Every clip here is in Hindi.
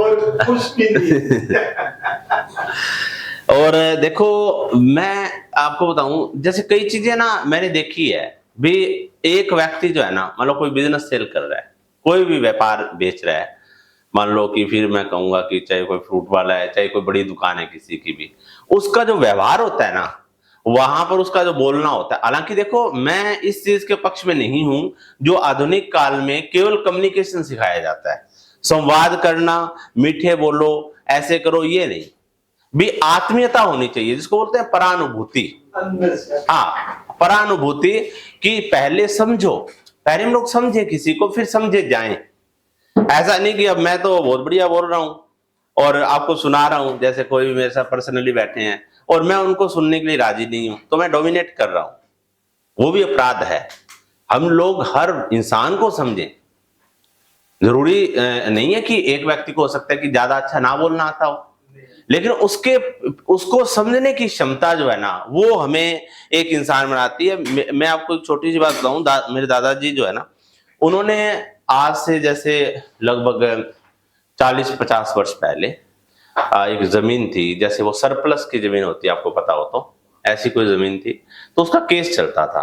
और कुछ भी नहीं। और देखो, मैं आपको बताऊं, जैसे कई चीजें ना मैंने देखी है भी। एक व्यक्ति जो है ना, मान लो कोई बिजनेस सेल कर रहा है, कोई भी व्यापार बेच रहा है, मान लो कि फिर मैं कहूंगा कि चाहे कोई फ्रूट वाला है, चाहे कोई बड़ी दुकान है किसी की भी, उसका जो व्यवहार होता है ना, वहां पर उसका जो बोलना होता है। हालांकि देखो, मैं इस चीज के पक्ष में नहीं हूं जो आधुनिक काल में केवल कम्युनिकेशन सिखाया जाता है, संवाद करना, मीठे बोलो, ऐसे करो, ये नहीं भी। आत्मीयता होनी चाहिए, जिसको बोलते हैं परानुभूति। हाँ, परानुभूति कि पहले समझो, पहले हम लोग समझे किसी को, फिर समझे जाएं। ऐसा नहीं कि अब मैं तो बहुत बढ़िया बोल रहा हूं और आपको सुना रहा हूं, जैसे कोई भी मेरे साथ पर्सनली बैठे हैं और मैं उनको सुनने के लिए राजी नहीं हूं, तो मैं डोमिनेट कर रहा हूं। वो भी अपराध है। हम लोग हर इंसान को समझें। जरूरी नहीं है कि एक व्यक्ति को हो सकता है कि ज्यादा अच्छा ना बोलना आता हो, लेकिन उसको समझने की क्षमता जो है ना, वो हमें एक इंसान बनाती है। मैं आपको एक छोटी सी बात बताऊं, मेरे दादाजी जो है ना, उन्होंने आज से जैसे लगभग 40-50 वर्ष पहले एक जमीन थी, जैसे वो सरप्लस की जमीन होती है, आपको पता हो तो, ऐसी कोई जमीन थी, तो उसका केस चलता था।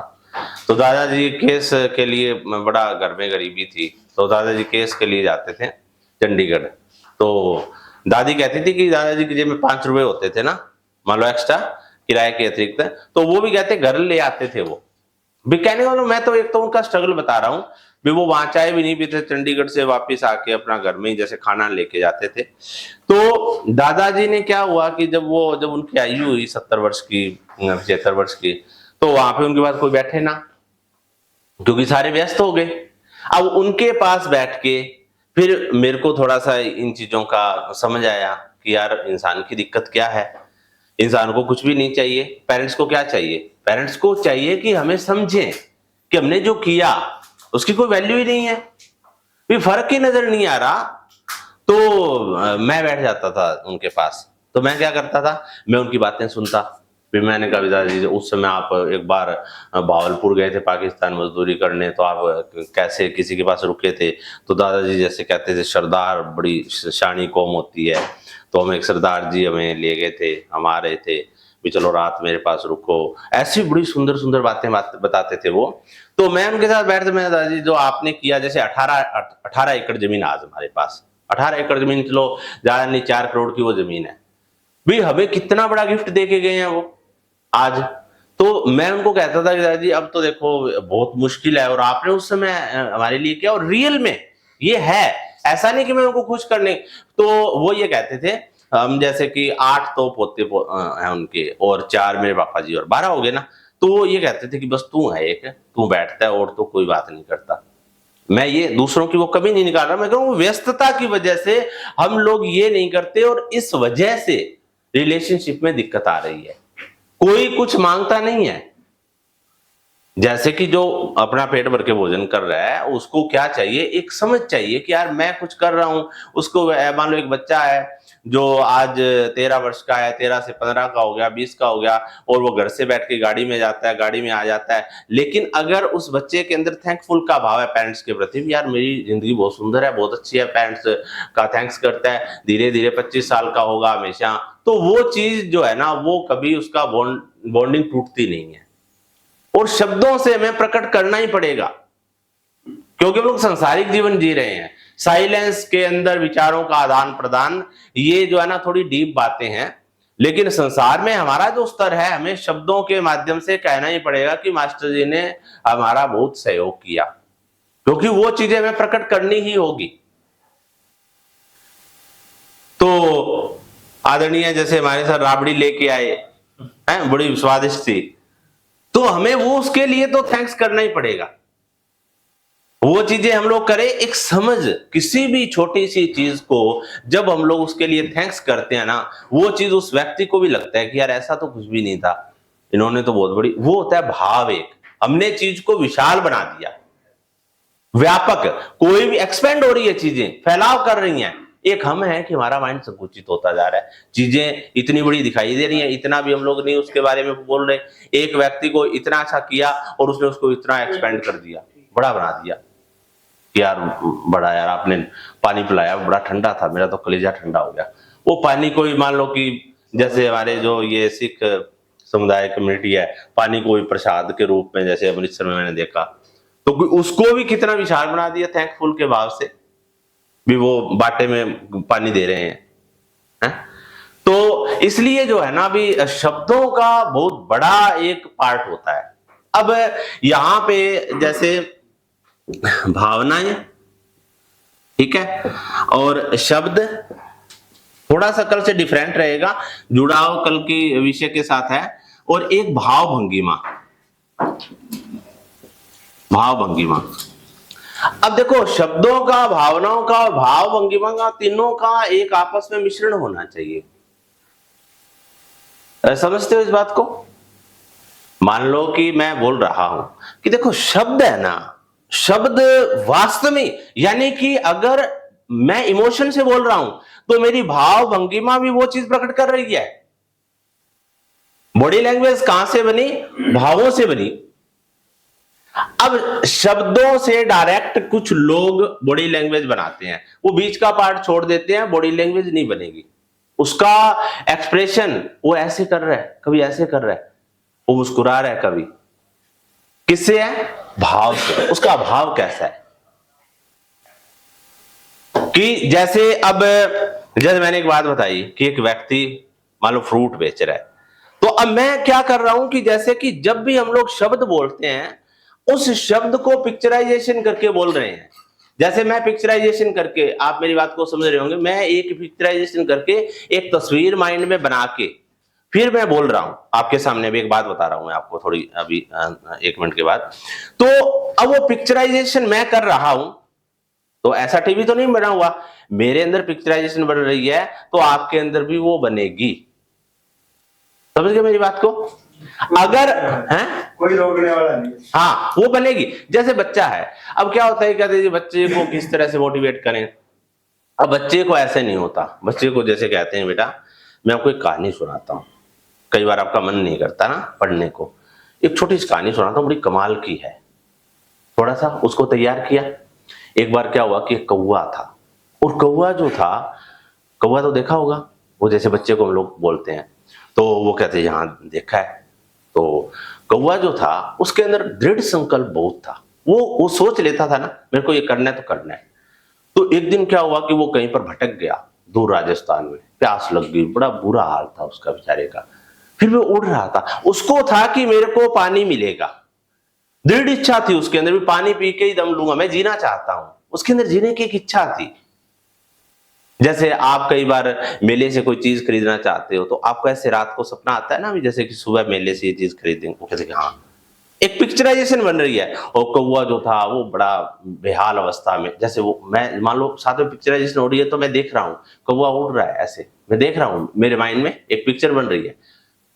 तो दादाजी केस के लिए, बड़ा घर में गरीबी थी, तो दादाजी केस के लिए जाते थे चंडीगढ़। तो दादी कहती थी कि दादाजी की जेब में 5 रुपए होते थे ना, मान लो एक्स्ट्रा किराए के अतिरिक्त, तो वो भी कहते घर ले आते थे वो भी। कहने वालों, मैं तो एक तो उनका स्ट्रगल बता रहा हूँ भी। वो वहां चाय भी नहीं पीते, चंडीगढ़ से वापस आके अपना घर में ही जैसे खाना लेके जाते थे। तो दादाजी ने क्या हुआ कि जब उनकी आयु हुई 70 वर्ष की, 75 वर्ष की, तो वहां पे उनके पास कोई बैठे ना, क्योंकि सारे व्यस्त हो गए। अब उनके पास बैठ के फिर मेरे को थोड़ा सा इन चीजों का समझ आया कि यार इंसान की दिक्कत क्या है। इंसान को कुछ भी नहीं चाहिए। पेरेंट्स को क्या चाहिए? पेरेंट्स को चाहिए कि हमें समझें कि हमने जो किया उसकी कोई वैल्यू ही नहीं है, भी फर्क ही नजर नहीं आ रहा। तो मैं बैठ जाता था उनके पास, तो मैं क्या करता था, मैं उनकी बातें सुनता। फिर मैंने कहा, दादाजी उस समय आप एक बार भावलपुर गए थे पाकिस्तान मजदूरी करने, तो आप कैसे किसी के पास रुके थे? तो दादाजी जैसे कहते थे, सरदार बड़ी शानी कौम होती है, तो हम एक सरदार जी हमें ले गए थे, हम आ रहे थे भी, चलो रात मेरे पास रुको। ऐसी बड़ी सुंदर सुंदर बातें बताते थे वो। तो मैं उनके साथ बैठते, मैं, दादाजी जो आपने किया, जैसे 18 एकड़ जमीन आज हमारे पास, 18 एकड़ जमीन, चलो ज्यादा नहीं 4 करोड़ की वो जमीन है भी, हमें कितना बड़ा गिफ्ट दे के गए हैं वो आज। तो मैं उनको कहता था कि दादाजी अब तो देखो बहुत मुश्किल है, और आपने उस समय हमारे लिए किया, और रियल में ये है। ऐसा नहीं कि मैं उनको खुश करने। तो वो ये कहते थे, हम जैसे कि 8 तो पोते हैं उनके, और 4 मेरे पापा जी, और 12 हो गए ना। तो वो ये कहते थे कि बस तू है एक, तू बैठता है और तो कोई बात नहीं करता। मैं ये दूसरों की वो कभी नहीं निकाल रहा, मैं कहूँ व्यस्तता की वजह से हम लोग ये नहीं करते, और इस वजह से रिलेशनशिप में दिक्कत आ रही है। कोई कुछ मांगता नहीं है। जैसे कि जो अपना पेट भर के भोजन कर रहा है, उसको क्या चाहिए? एक समझ चाहिए कि यार मैं कुछ कर रहा हूं। उसको मान लो एक बच्चा है जो आज 13 वर्ष का है, 13 से 15 का हो गया, 20 का हो गया, और वो घर से बैठ के गाड़ी में जाता है, गाड़ी में आ जाता है। लेकिन अगर उस बच्चे के अंदर थैंकफुल का भाव है पेरेंट्स के प्रति, यार मेरी जिंदगी बहुत सुंदर है, बहुत अच्छी है, पेरेंट्स का थैंक्स करता है, धीरे धीरे 25 साल का होगा हमेशा, तो वो चीज जो है ना, वो कभी उसका बॉन्डिंग टूटती नहीं है। और शब्दों से हमें प्रकट करना ही पड़ेगा, क्योंकि हम लोग सांसारिक जीवन जी रहे हैं। साइलेंस के अंदर विचारों का आदान प्रदान, ये जो है ना थोड़ी डीप बातें हैं, लेकिन संसार में हमारा जो स्तर है, हमें शब्दों के माध्यम से कहना ही पड़ेगा कि मास्टर जी ने हमारा बहुत सहयोग किया, क्योंकि वो चीजें हमें प्रकट करनी ही होगी। तो आदरणीय जैसे हमारे साथ राबड़ी लेके आए हैं, बड़ी स्वादिष्ट थी, तो हमें वो उसके लिए तो थैंक्स करना ही पड़ेगा। वो चीजें हम लोग करें, एक समझ, किसी भी छोटी सी चीज को जब हम लोग उसके लिए थैंक्स करते हैं ना, वो चीज उस व्यक्ति को भी लगता है कि यार ऐसा तो कुछ भी नहीं था, इन्होंने तो बहुत बड़ी, वो होता है भाव। एक हमने चीज को विशाल बना दिया, व्यापक, कोई भी एक्सपेंड हो रही है, चीजें फैलाव कर रही हैं। एक हम है कि हमारा माइंड संकुचित होता जा रहा है, चीजें इतनी बड़ी दिखाई दे रही हैं, इतना भी हम लोग नहीं उसके बारे में बोल रहे। एक व्यक्ति को इतना अच्छा किया और उसने उसको इतना एक्सपेंड कर दिया, बड़ा बना दिया, कि यार बड़ा यार आपने पानी पिलाया, बड़ा ठंडा था, मेरा तो कलेजा ठंडा हो गया। वो पानी को मान लो कि जैसे हमारे जो ये सिख समुदाय कम्युनिटी है, पानी को भी प्रसाद के रूप में, जैसे अमृतसर में मैंने देखा, तो उसको भी कितना विशाल बना दिया थैंकफुल के भाव से भी वो बाटे में पानी दे रहे हैं। तो इसलिए जो है ना भी शब्दों का बहुत बड़ा एक पार्ट होता है। अब यहां पे जैसे भावनाएं, ठीक है, और शब्द थोड़ा सा कल से डिफरेंट रहेगा, जुड़ाव कल की विषय के साथ है, और एक भाव भंगिमा। भाव भंगिमा, अब देखो शब्दों का, भावनाओं का और भाव भंगिमा का, तीनों का एक आपस में मिश्रण होना चाहिए। समझते हो इस बात को? मान लो कि मैं बोल रहा हूं कि देखो शब्द है ना, शब्द वास्तव में, यानी कि अगर मैं इमोशन से बोल रहा हूं तो मेरी भाव भंगिमा भी वो चीज प्रकट कर रही है। बॉडी लैंग्वेज कहां से बनी? भावों से बनी। अब शब्दों से डायरेक्ट कुछ लोग बॉडी लैंग्वेज बनाते हैं, वो बीच का पार्ट छोड़ देते हैं, बॉडी लैंग्वेज नहीं बनेगी। उसका एक्सप्रेशन वो ऐसे कर रहा है, कभी ऐसे कर रहा है, वो मुस्कुरा रहा है, कभी किससे है? भाव से। उसका भाव कैसा है कि जैसे अब जैसे मैंने एक बात बताई कि एक व्यक्ति मान लो फ्रूट बेच रहा है, तो अब मैं क्या कर रहा हूं कि जैसे कि जब भी हम लोग शब्द बोलते हैं उस शब्द को पिक्चराइजेशन करके बोल रहे हैं। जैसे मैं पिक्चराइजेशन करके, आप मेरी बात को समझ रहे होंगे, मैं एक पिक्चराइजेशन करके एक तस्वीर माइंड में बना के फिर मैं बोल रहा हूं आपके सामने। भी एक बात बता रहा हूं मैं आपको थोड़ी अभी 1 मिनट के बाद। तो अब वो पिक्चराइजेशन मैं कर रहा हूं, तो ऐसा टीवी तो नहीं बना हुआ, मेरे अंदर पिक्चराइजेशन बन रही है, तो आपके अंदर भी वो बनेगी। समझ गए मेरी बात को? अगर है कोई रोकने वाला नहीं। हाँ, वो बनेगी। जैसे बच्चा है, अब क्या होता है, कहते हैं बच्चे को किस तरह से मोटिवेट करें। अब बच्चे को ऐसे नहीं होता, बच्चे को जैसे कहते हैं बेटा मैं आपको एक कहानी सुनाता हूँ, कई बार आपका मन नहीं करता ना पढ़ने को, एक छोटी सी कहानी सुनाता हूँ, बड़ी कमाल की है। थोड़ा सा उसको तैयार किया। एक बार क्या हुआ कि एक कौवा था, और कौवा जो था, कौवा तो देखा होगा, वो जैसे बच्चे को हम लोग बोलते हैं, तो वो कहते हैं यहाँ देखा है। तो कौवा जो था उसके अंदर दृढ़ संकल्प बहुत था, वो सोच लेता था ना मेरे को ये करना है तो करना है। तो एक दिन क्या हुआ कि वो कहीं पर भटक गया, दूर राजस्थान में, प्यास लग गई, बड़ा बुरा हाल था उसका बेचारे का। फिर वो उड़ रहा था, उसको था कि मेरे को पानी मिलेगा, दृढ़ इच्छा थी उसके अंदर भी, पानी पी के ही दम लूंगा, मैं जीना चाहता हूं, उसके अंदर जीने की एक इच्छा थी। जैसे आप कई बार मेले से कोई चीज खरीदना चाहते हो, तो आपको ऐसे रात को सपना आता है ना भी, जैसे कि सुबह मेले से ये चीज खरीदेंगे, वो कहते हाँ, एक पिक्चराइजेशन बन रही है। और कौवा जो था वो बड़ा बेहाल अवस्था में, जैसे वो, मैं मान लो साथ में पिक्चराइजेशन हो रही है, तो मैं देख रहा हूँ कौवा उड़ रहा है, ऐसे मैं देख रहा हूँ, मेरे माइंड में एक पिक्चर बन रही है,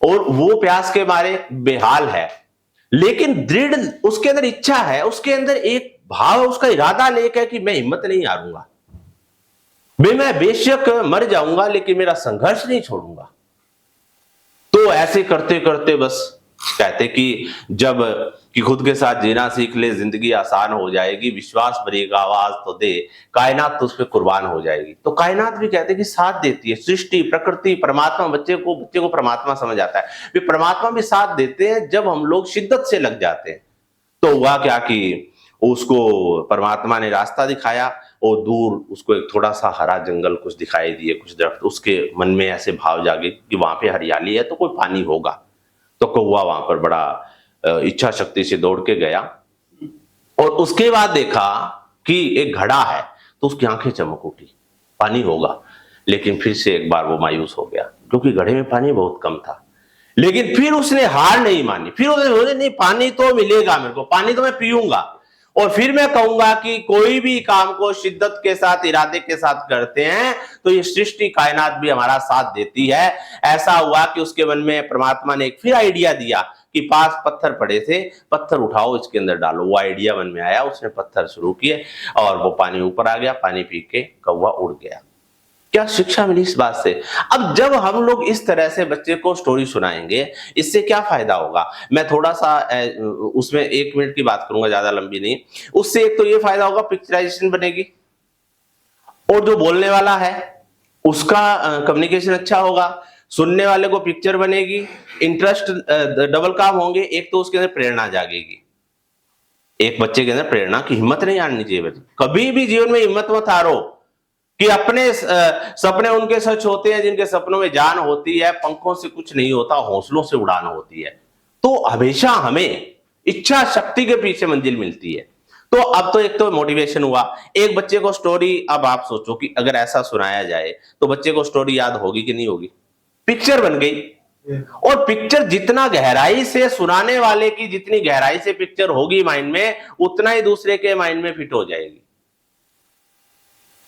और वो प्यास के मारे बेहाल है, लेकिन दृढ़ उसके अंदर इच्छा है, उसके अंदर एक भाव, उसका इरादा लेकर कि मैं हिम्मत नहीं हारूंगा, मैं बेशक मर जाऊंगा लेकिन मेरा संघर्ष नहीं छोड़ूंगा। तो ऐसे करते करते बस कहते कि जब कि खुद के साथ जीना सीख ले, जिंदगी आसान हो जाएगी, विश्वास भरेगा आवाज तो दे, कायनात तो उस पर कुर्बान हो जाएगी। तो कायनात भी कहते कि साथ देती है, सृष्टि, प्रकृति, परमात्मा, बच्चे को परमात्मा समझ आता है, वे परमात्मा भी साथ देते हैं जब हम लोग शिद्दत से लग जाते हैं। तो हुआ क्या कि उसको परमात्मा ने रास्ता दिखाया, और दूर उसको एक थोड़ा सा हरा जंगल कुछ दिखाई दिए, कुछ दरख्त, उसके मन में ऐसे भाव जागे कि वहां पे हरियाली है तो कोई पानी होगा। तो कौवा वहां पर बड़ा इच्छा शक्ति से दौड़ के गया, और उसके बाद देखा कि एक घड़ा है, तो उसकी आंखें चमक उठी, पानी होगा। लेकिन फिर से एक बार वो मायूस हो गया, क्योंकि घड़े में पानी बहुत कम था। लेकिन फिर उसने हार नहीं मानी, फिर उसने बोले नहीं, पानी तो मिलेगा मेरे को, पानी तो मैं पीऊंगा, और फिर मैं कहूंगा कि कोई भी काम को शिद्दत के साथ, इरादे के साथ करते हैं तो ये सृष्टि, कायनात भी हमारा साथ देती है। ऐसा हुआ कि उसके मन में परमात्मा ने एक फिर आइडिया दिया कि पास पत्थर पड़े थे, पत्थर उठाओ, इसके अंदर डालो। वो आइडिया मन में आया, उसने पत्थर शुरू किए, और वो पानी ऊपर आ गया, पानी पी के कौवा उड़ गया। क्या शिक्षा मिली इस बात से? अब जब हम लोग इस तरह से बच्चे को स्टोरी सुनाएंगे, इससे क्या फायदा होगा? मैं थोड़ा सा उसमें 1 मिनट की बात करूंगा, ज्यादा लंबी नहीं। उससे एक तो ये फायदा होगा, पिक्चराइजेशन बनेगी, और जो बोलने वाला है उसका कम्युनिकेशन अच्छा होगा, सुनने वाले को पिक्चर बनेगी, इंटरेस्ट डबल काम होंगे। एक तो उसके अंदर प्रेरणा जागेगी, एक बच्चे के अंदर प्रेरणा की हिम्मत नहीं आनी चाहिए। कभी भी जीवन में हिम्मत मत हारो कि अपने सपने उनके सच होते हैं जिनके सपनों में जान होती है, पंखों से कुछ नहीं होता, हौसलों से उड़ान होती है। तो हमेशा हमें इच्छा शक्ति के पीछे मंजिल मिलती है। तो अब तो एक तो मोटिवेशन हुआ, एक बच्चे को स्टोरी, अब आप सोचो कि अगर ऐसा सुनाया जाए तो बच्चे को स्टोरी याद होगी कि नहीं होगी? पिक्चर बन गई, और पिक्चर जितना गहराई से, सुनाने वाले की जितनी गहराई से पिक्चर होगी माइंड में, उतना ही दूसरे के माइंड में फिट हो जाएगी।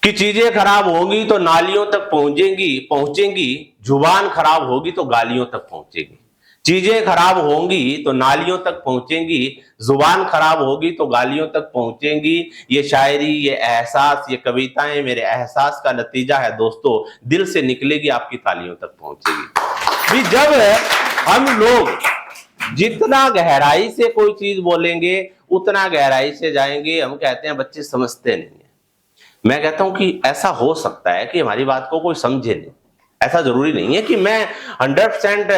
कि चीजें खराब होंगी तो नालियों तक पहुंचेंगी, जुबान खराब होगी तो गालियों तक पहुंचेगी। चीजें खराब होंगी तो नालियों तक पहुंचेंगी, जुबान खराब होगी तो गालियों तक पहुंचेंगी। ये शायरी, ये एहसास, ये कविताएं मेरे एहसास का नतीजा है दोस्तों, दिल से निकलेगी, आपकी तालियों तक पहुंचेगी। भी जब हम लोग जितना गहराई से कोई चीज बोलेंगे उतना गहराई से जाएंगे। हम कहते हैं बच्चे समझते नहीं है, मैं कहता हूं कि ऐसा हो सकता है कि हमारी बात को कोई समझे नहीं। ऐसा जरूरी नहीं है कि मैं 100%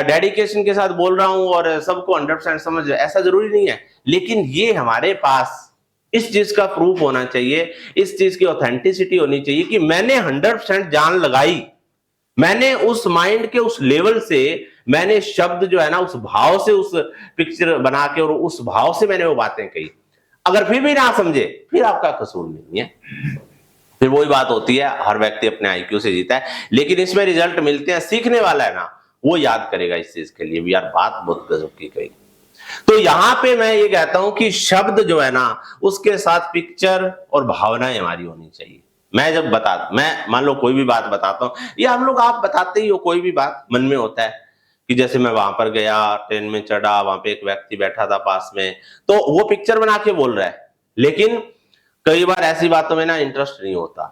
डेडिकेशन के साथ बोल रहा हूं और सबको 100% समझ, ऐसा जरूरी नहीं है। लेकिन ये हमारे पास इस चीज का प्रूफ होना चाहिए, इस चीज की ऑथेंटिसिटी होनी चाहिए कि मैंने 100% जान लगाई, मैंने उस माइंड के उस लेवल से, मैंने शब्द जो है ना उस भाव से उस पिक्चर बना के और उस भाव से मैंने वो बातें कही। अगर फिर भी ना समझे, फिर आपका कसूर नहीं है, फिर वही बात होती है, हर व्यक्ति अपने आईक्यू से जीता है। लेकिन इसमें रिजल्ट मिलते हैं, सीखने वाला है ना वो याद करेगा इस चीज के लिए भी, यार बात बहुत गजब की कही। तो यहां पे मैं ये कहता हूं कि शब्द जो है ना उसके साथ पिक्चर और भावनाएं हमारी होनी चाहिए। मैं मान लो कोई भी बात बताता हूं, या हम लोग, आप बताते ही हो कोई भी बात मन में होता है कि जैसे मैं वहां पर गया, ट्रेन में चढ़ा, वहां पे एक व्यक्ति बैठा था पास में, तो वो पिक्चर बना के बोल रहा है। लेकिन कई बार ऐसी बातों में ना इंटरेस्ट नहीं होता,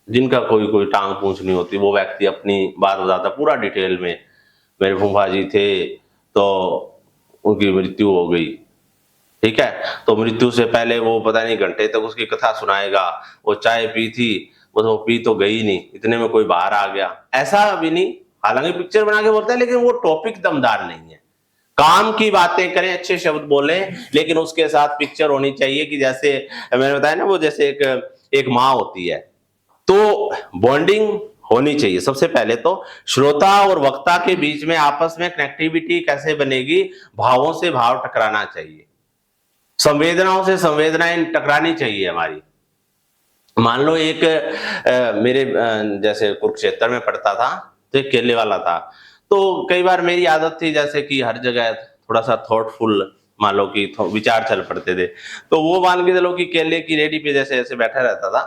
जिनका कोई कोई टांग पूंछ नहीं होती, वो व्यक्ति अपनी बात बताता पूरा डिटेल में, मेरे फूफा जी थे तो उनकी मृत्यु हो गई, ठीक है, तो मृत्यु से पहले वो पता नहीं घंटे तक उसकी कथा सुनाएगा, वो चाय पी थी, वो पी तो गई नहीं, इतने में कोई बाहर आ गया। ऐसा भी नहीं, हालांकि पिक्चर बना के बोलता है, लेकिन वो टॉपिक दमदार नहीं है। काम की बातें करें, अच्छे शब्द बोलें, लेकिन उसके साथ पिक्चर होनी चाहिए। कि जैसे मैंने बताया ना, वो जैसे एक माँ होती है, तो बॉन्डिंग होनी चाहिए। सबसे पहले तो श्रोता और वक्ता के बीच में आपस में कनेक्टिविटी कैसे बनेगी? भावों से भाव टकराना चाहिए, संवेदनाओं से संवेदनाएं टकरानी चाहिए हमारी। मान लो एक मेरे जैसे कुरुक्षेत्र में पढ़ता था, तो एक केले वाला था, तो कई बार मेरी आदत थी जैसे कि हर जगह थोड़ा सा थॉटफुल, मान लो कि विचार चल पड़ते थे, तो वो मान के चलो कि केले की रेडी पे जैसे ऐसे बैठा रहता था,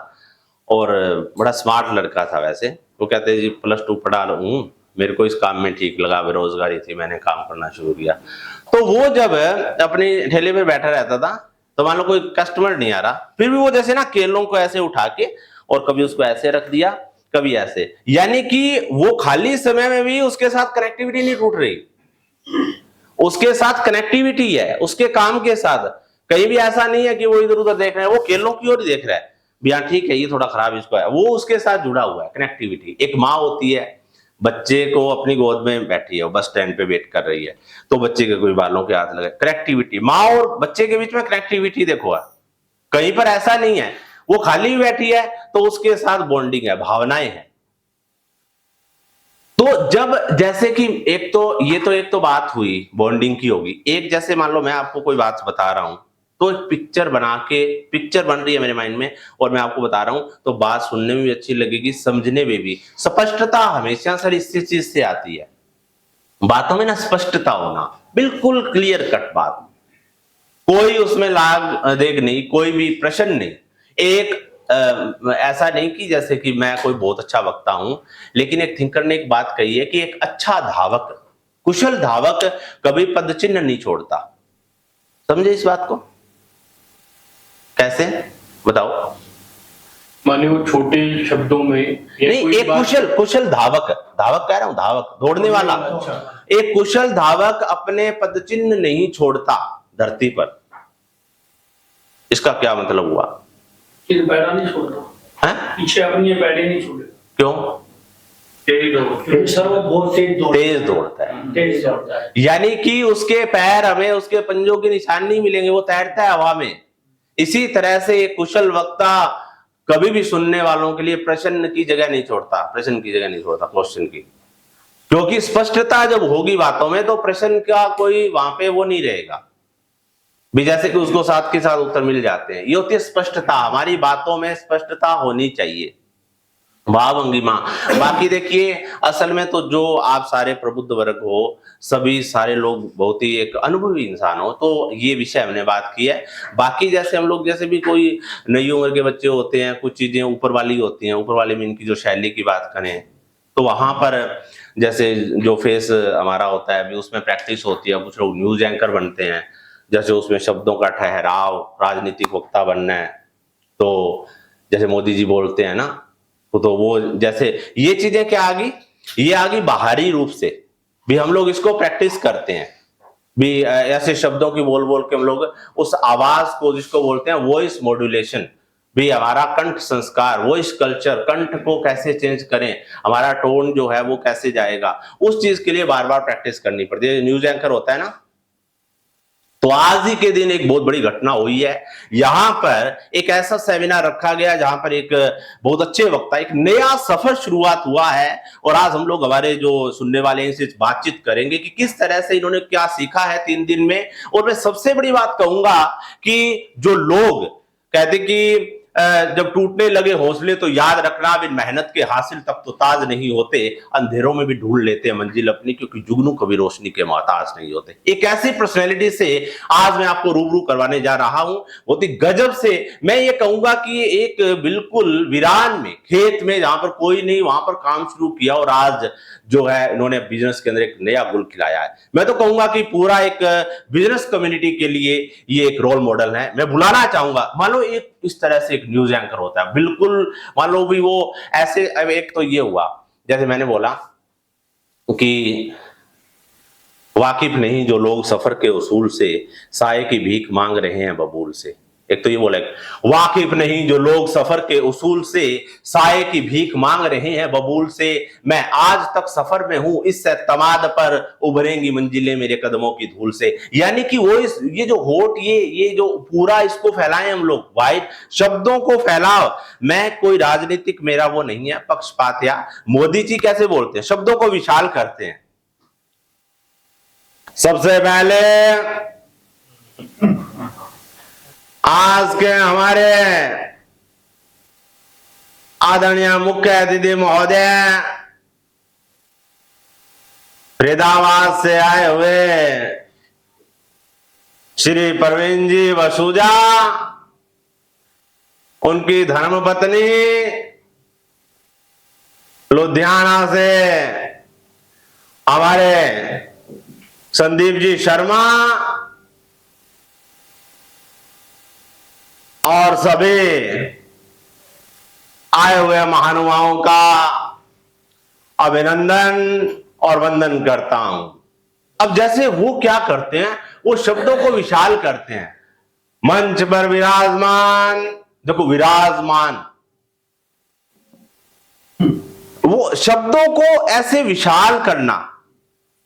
और बड़ा स्मार्ट लड़का था वैसे। वो कहते जी +2 पढ़ा हूँ, मेरे को इस काम में ठीक लगा, बेरोजगारी थी, मैंने काम करना शुरू किया। तो वो जब अपनी ठेले पे बैठा रहता था, तो मान लो कोई कस्टमर नहीं आ रहा, फिर भी वो जैसे ना केलों को ऐसे उठा के और कभी उसको ऐसे रख दिया, कभी ऐसे, यानी कि वो खाली समय में भी उसके साथ कनेक्टिविटी नहीं टूट रही, उसके साथ कनेक्टिविटी है, उसके काम के साथ। कहीं भी ऐसा नहीं है कि वो इधर उधर देख रहा है, वो केलों की ओर देख रहा है, भैया ठीक है ये थोड़ा खराब इसको है, वो उसके साथ जुड़ा हुआ है, कनेक्टिविटी। एक माँ होती है, बच्चे को अपनी गोद में बैठी है, बस स्टैंड पे वेट कर रही है, तो बच्चे के कोई बालों के हाथ लगे, कनेक्टिविटी। माँ और बच्चे के बीच में कनेक्टिविटी देखो है, कहीं पर ऐसा नहीं है वो खाली बैठी है तो उसके साथ बॉन्डिंग है, भावनाएं हैं। तो जब जैसे कि एक तो बात हुई बॉन्डिंग की होगी, एक जैसे मान लो मैं आपको कोई बात बता रहा हूं, तो एक पिक्चर बना के, पिक्चर बन रही है मेरे माइंड में और मैं आपको बता रहा हूं, तो बात सुनने में भी अच्छी लगेगी, समझने में भी। स्पष्टता हमेशा सर इसी चीज से आती है, बातों में ना स्पष्टता होना, बिल्कुल क्लियर कट बात, कोई उसमें लाग देग नहीं, कोई भी प्रश्न नहीं। एक ऐसा नहीं कि जैसे कि मैं कोई बहुत अच्छा वक्ता हूं, लेकिन एक थिंकर ने एक बात कही है कि एक अच्छा धावक, कुशल धावक कभी पद चिन्ह नहीं छोड़ता। समझे इस बात को? कैसे बताओ? माने वो छोटे शब्दों में या नहीं, कोई एक कुशल धावक कह रहा हूं, धावक दौड़ने वाला। अच्छा। एक कुशल धावक अपने पदचिन्ह नहीं छोड़ता धरती पर। इसका क्या मतलब हुआ? पैड़ा नहीं छोड़ता है? पीछे अपनी पैड़े नहीं छोड़े। क्यों? क्योंकि सर वो बहुत तेज दौड़ता है। तेज दौड़ता है। यानी कि उसके पैर हमें उसके पंजों के निशान नहीं मिलेंगे, वो तैरता है हवा में। इसी तरह से एक कुशल वक्ता कभी भी सुनने वालों के लिए प्रश्न की जगह नहीं छोड़ता, क्वेश्चन की। क्योंकि स्पष्टता जब होगी बातों में तो प्रश्न का कोई वहां पे वो नहीं रहेगा भी, जैसे कि उसको साथ के साथ उत्तर मिल जाते हैं। ये होती है स्पष्टता, हमारी बातों में स्पष्टता होनी चाहिए। भावभंगिमा। बाकी देखिए, असल में तो जो आप सारे प्रबुद्ध वर्ग हो, सभी सारे लोग बहुत ही एक अनुभवी इंसान हो, तो ये विषय हमने बात की है। बाकी जैसे हम लोग जैसे भी कोई नई उम्र के बच्चे होते हैं, कुछ चीजें ऊपर वाली होती हैं, ऊपर वाले में इनकी जो शैली की बात करें तो वहां पर जैसे जो फेस हमारा होता है अभी उसमें प्रैक्टिस होती है। कुछ लोग न्यूज एंकर बनते हैं, जैसे उसमें शब्दों का ठहराव, राजनीतिक वक्ता बनना है, तो जैसे मोदी जी बोलते हैं ना, तो वो जैसे ये चीजें क्या आ गई, ये आ गई बाहरी रूप से भी हम लोग इसको प्रैक्टिस करते हैं भी। ऐसे शब्दों की बोल बोल के हम लोग उस आवाज को जिसको बोलते हैं वॉइस मॉड्यूलेशन भी, हमारा कंठ संस्कार, वॉइस कल्चर, कंठ को कैसे चेंज करें, हमारा टोन जो है वो कैसे जाएगा, उस चीज के लिए बार बार प्रैक्टिस करनी पड़ती है। न्यूज एंकर होता है ना, तो आज ही के दिन एक बहुत बड़ी घटना हुई है। यहां पर एक ऐसा सेमिनार रखा गया जहां पर एक बहुत अच्छे वक्ता, एक नया सफर शुरुआत हुआ है, और आज हम लोग हमारे जो सुनने वाले हैं इनसे बातचीत करेंगे कि किस तरह से इन्होंने क्या सीखा है 3 दिन में। और मैं सबसे बड़ी बात कहूंगा कि जो लोग कहते कि जब टूटने लगे हौसले तो याद रखना, बिन मेहनत के हासिल तक तो ताज नहीं होते, अंधेरों में भी ढूंढ लेते हैं मंजिल अपनी, क्योंकि जुगनू कभी रोशनी के मोहताज नहीं होते। एक ऐसी पर्सनैलिटी से आज मैं आपको रूबरू करवाने जा रहा हूं, बहुत ही गजब से। मैं ये कहूंगा कि एक बिल्कुल वीरान में, खेत में जहां पर कोई नहीं, वहां पर काम शुरू किया और आज जो है इन्होंने बिजनेस के अंदर एक नया गुल खिलाया है। मैं तो कहूंगा कि पूरा एक बिजनेस कम्युनिटी के लिए ये एक रोल मॉडल है। मैं बुलाना चाहूंगा, मान लो एक इस तरह से एक न्यूज एंकर होता है, बिल्कुल मान लो भी वो ऐसे। अब एक तो ये हुआ, जैसे मैंने बोला कि वाकिफ नहीं जो लोग सफर के उसूल से, साये की भीख मांग रहे हैं बबूल से। एक तो ये बोला, वाकिफ नहीं जो लोग सफर के उसूल से, साये की भीख मांग रहे हैं बबूल से। मैं आज तक सफर में हूं, इससे तमाद पर उभरेंगी मंजिलें मेरे कदमों की धूल से। यानी कि वो ये जो होठ, ये जो पूरा इसको फैलाएं हम लोग, वाइट शब्दों को फैलाओ। मैं कोई राजनीतिक, मेरा वो नहीं है पक्षपात, या मोदी जी कैसे बोलते हैं, शब्दों को विशाल करते हैं। सबसे पहले आज के हमारे आदरणीय मुख्य अतिथि महोदय, फरीदाबाद से आए हुए श्री प्रवीण जी वसूजा, उनकी धर्मपत्नी लुधियाना से हमारे संदीप जी शर्मा, और सभी आए हुए महानुभावों का अभिनंदन और वंदन करता हूं। अब जैसे वो क्या करते हैं, वो शब्दों को विशाल करते हैं। मंच पर विराजमान, देखो विराजमान, वो शब्दों को ऐसे विशाल करना,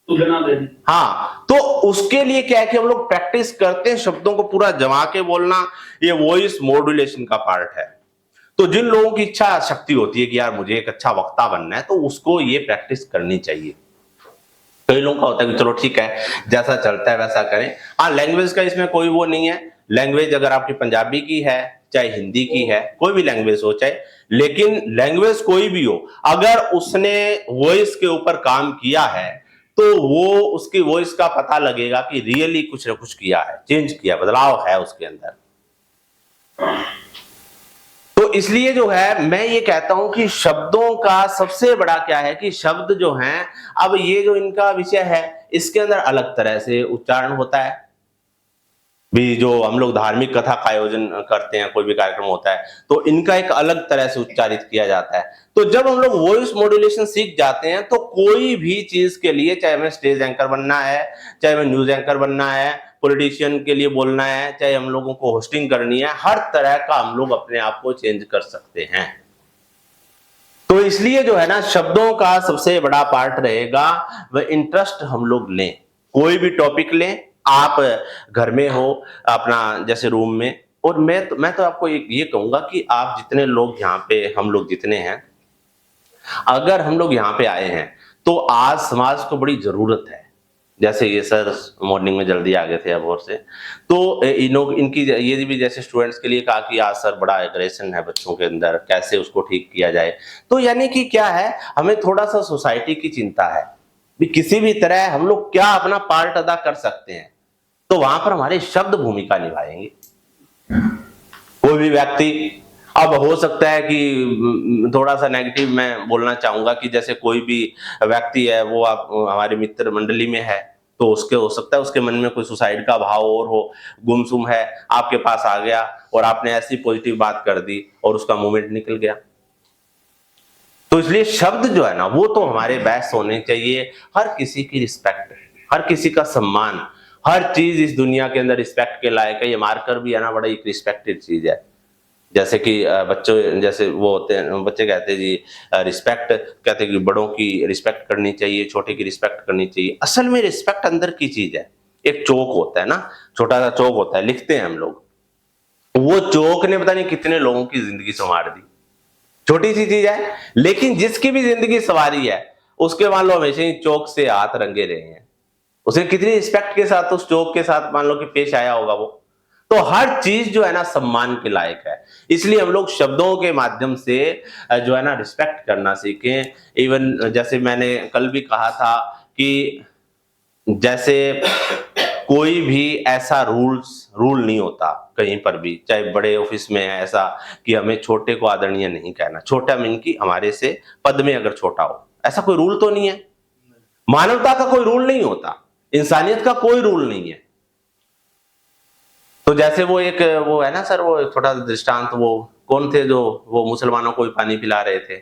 तुलना देनी। हाँ, तो उसके लिए क्या है कि हम लोग प्रैक्टिस करते हैं शब्दों को पूरा जमा के बोलना। ये वॉइस मॉड्यूलेशन का पार्ट है। तो जिन लोगों की इच्छा शक्ति होती है कि यार मुझे एक अच्छा वक्ता बनना है, तो उसको ये प्रैक्टिस करनी चाहिए। कई लोगों का होता है कि चलो ठीक है, जैसा चलता है वैसा करें। हाँ, लैंग्वेज का इसमें कोई वो नहीं है। लैंग्वेज अगर आपकी पंजाबी की है, चाहे हिंदी की है, कोई भी लैंग्वेज हो, चाहे, लेकिन लैंग्वेज कोई भी हो, अगर उसने वॉइस के ऊपर काम किया है तो वो उसकी वॉइस का पता लगेगा कि रियली कुछ ना कुछ किया है, चेंज किया, बदलाव है उसके अंदर। तो इसलिए जो है मैं ये कहता हूं कि शब्दों का सबसे बड़ा क्या है कि शब्द जो हैं, अब ये जो इनका विषय है, इसके अंदर अलग तरह से उच्चारण होता है, भी जो हम लोग धार्मिक कथा का आयोजन करते हैं, कोई भी कार्यक्रम होता है तो इनका एक अलग तरह से उच्चारित किया जाता है। तो जब हम लोग वॉइस मॉड्यूलेशन सीख जाते हैं तो कोई भी चीज के लिए, चाहे हमें स्टेज एंकर बनना है, चाहे हमें न्यूज एंकर बनना है, पॉलिटिशियन के लिए बोलना है, चाहे हम लोगों को होस्टिंग करनी है, हर तरह का हम लोग अपने आप को चेंज कर सकते हैं। तो इसलिए जो है ना, शब्दों का सबसे बड़ा पार्ट रहेगा वह इंटरेस्ट हम लोग लें। कोई भी टॉपिक लें, आप घर में हो अपना जैसे रूम में, और मैं तो आपको ये कहूंगा कि आप जितने लोग यहाँ पे, हम लोग जितने हैं, अगर हम लोग यहाँ पे आए हैं तो आज समाज को बड़ी जरूरत है। जैसे ये सर मॉर्निंग में जल्दी आ गए थे अबोहर से, तो इनकी ये भी जैसे स्टूडेंट्स के लिए कहा कि आज सर बड़ा एग्रेशन है बच्चों के अंदर, कैसे उसको ठीक किया जाए। तो यानी कि क्या है, हमें थोड़ा सा सोसाइटी की चिंता है भी किसी भी तरह हम लोग क्या अपना पार्ट अदा कर सकते हैं, तो वहां पर हमारे शब्द भूमिका निभाएंगे। कोई भी व्यक्ति, अब हो सकता है कि थोड़ा सा नेगेटिव मैं बोलना चाहूंगा कि जैसे कोई भी व्यक्ति है, वो आप हमारे मित्र मंडली में है, तो उसके हो सकता है उसके मन में कोई सुसाइड का भाव और हो, गुमसुम है, आपके पास आ गया और आपने ऐसी पॉजिटिव बात कर दी और उसका मूवमेंट निकल गया। तो इसलिए शब्द जो है ना, वो तो हमारे बेस्ट होने चाहिए। हर किसी की रिस्पेक्ट, हर किसी का सम्मान, हर चीज इस दुनिया के अंदर रिस्पेक्ट के लायक है। ये मार्कर भी है ना, बड़ा एक रिस्पेक्टेड चीज है। जैसे कि बच्चों, जैसे वो होते हैं, बच्चे कहते हैं जी रिस्पेक्ट, कहते हैं कि बड़ों की रिस्पेक्ट करनी चाहिए, छोटे की रिस्पेक्ट करनी चाहिए। असल में रिस्पेक्ट अंदर की चीज है। एक चौक होता है ना, छोटा सा चौक होता है, लिखते हैं हम लोग, वो चौक ने पता नहीं कितने लोगों की जिंदगी संवार दी। छोटी सी चीज है, लेकिन जिसकी भी जिंदगी सवारी है, उसके मान लो हमेशा ही चौक से हाथ रंगे रहे हैं। उसे कितनी रिस्पेक्ट के साथ उस चौक के साथ मान लो कि पेश आया होगा वो। तो हर चीज जो है ना सम्मान के लायक है। इसलिए हम लोग शब्दों के माध्यम से जो है ना रिस्पेक्ट करना सीखें। इवन जैसे मैंने कल भी कहा था कि जैसे कोई भी ऐसा रूल नहीं होता कहीं पर भी, चाहे बड़े ऑफिस में है ऐसा कि हमें छोटे को आदरणीय नहीं कहना। छोटा मीन की हमारे से पद में अगर छोटा हो, ऐसा कोई रूल तो नहीं है। मानवता का कोई रूल नहीं होता, इंसानियत का कोई रूल नहीं है। तो जैसे वो एक वो है ना सर, वो छोटा दृष्टांत, वो कौन थे जो वो मुसलमानों को पानी पिला रहे थे,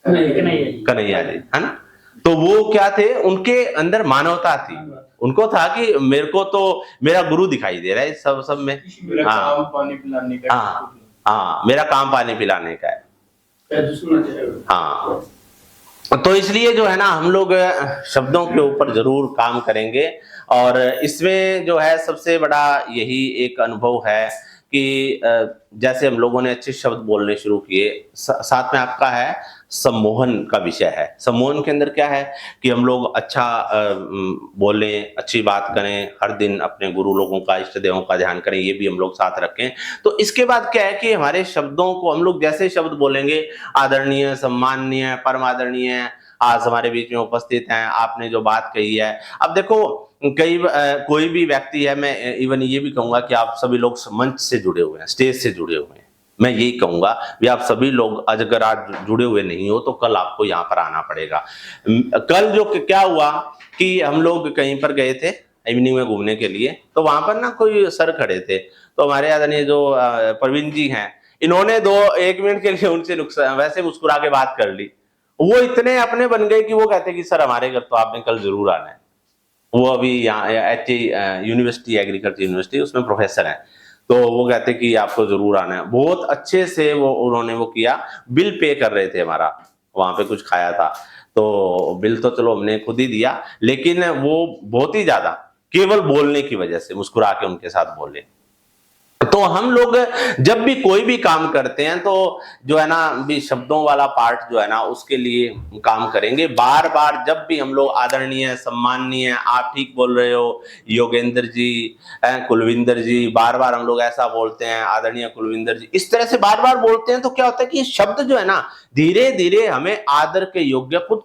कन्हैया जी, है ना। तो वो क्या थे, उनके अंदर मानवता थी। उनको था कि मेरे को तो मेरा गुरु दिखाई दे रहा है सब में। मेरा काम पानी पिलाने का है। हाँ, मेरा काम पानी पिलाने का है। हाँ, तो इसलिए जो है ना, हम लोग शब्दों के ऊपर जरूर काम करेंगे। और इसमें जो है सबसे बड़ा यही एक अनुभव है कि जैसे हम लोगों ने अच्छे शब्द बोलने शुरू किए, साथ में आपका है सम्मोहन का विषय है। सम्मोहन के अंदर क्या है कि हम लोग अच्छा बोलें, अच्छी बात करें, हर दिन अपने गुरु लोगों का, इष्ट देवों का ध्यान करें, ये भी हम लोग साथ रखें। तो इसके बाद क्या है कि हमारे शब्दों को हम लोग जैसे शब्द बोलेंगे, आदरणीय, सम्माननीय, परम आदरणीय, आज हमारे बीच में उपस्थित हैं, आपने जो बात कही है। अब देखो कोई भी व्यक्ति है, मैं इवन ये भी कहूंगा कि आप सभी लोग मंच से जुड़े हुए हैं, स्टेज से जुड़े हुए हैं। मैं यही कहूंगा भी आप सभी लोग अगर आज जुड़े हुए नहीं हो तो कल आपको यहाँ पर आना पड़ेगा। कल जो क्या हुआ कि हम लोग कहीं पर गए थे इवनिंग में घूमने के लिए, तो वहां पर ना कोई सर खड़े थे, तो हमारे आदरणीय जो प्रवीण जी हैं, इन्होंने 1 मिनट के लिए उनसे वैसे मुस्कुरा के बात कर ली। वो इतने अपने बन गए कि वो कहते कि सर हमारे घर तो आपने कल जरूर आना है। वो अभी यहाँ यूनिवर्सिटी, एग्रीकल्चर यूनिवर्सिटी, उसमें प्रोफेसर हैं। तो वो कहते कि आपको जरूर आना है। बहुत अच्छे से वो उन्होंने वो किया। बिल पे कर रहे थे हमारा, वहां पे कुछ खाया था, तो बिल तो चलो हमने खुद ही दिया, लेकिन वो बहुत ही ज्यादा केवल बोलने की वजह से मुस्कुरा के उनके साथ बोले। तो हम लोग जब भी कोई भी काम करते हैं तो जो है ना भी शब्दों वाला पार्ट जो है ना उसके लिए काम करेंगे। बार बार जब भी हम लोग आदरणीय, सम्माननीय, आप ठीक बोल रहे हो योगेंद्र जी, कुलविंदर जी, बार बार हम लोग ऐसा बोलते हैं, आदरणीय कुलविंदर जी, इस तरह से बार बार बोलते हैं। तो क्या होता है कि ये शब्द जो है ना धीरे धीरे हमें आदर के योग्य खुद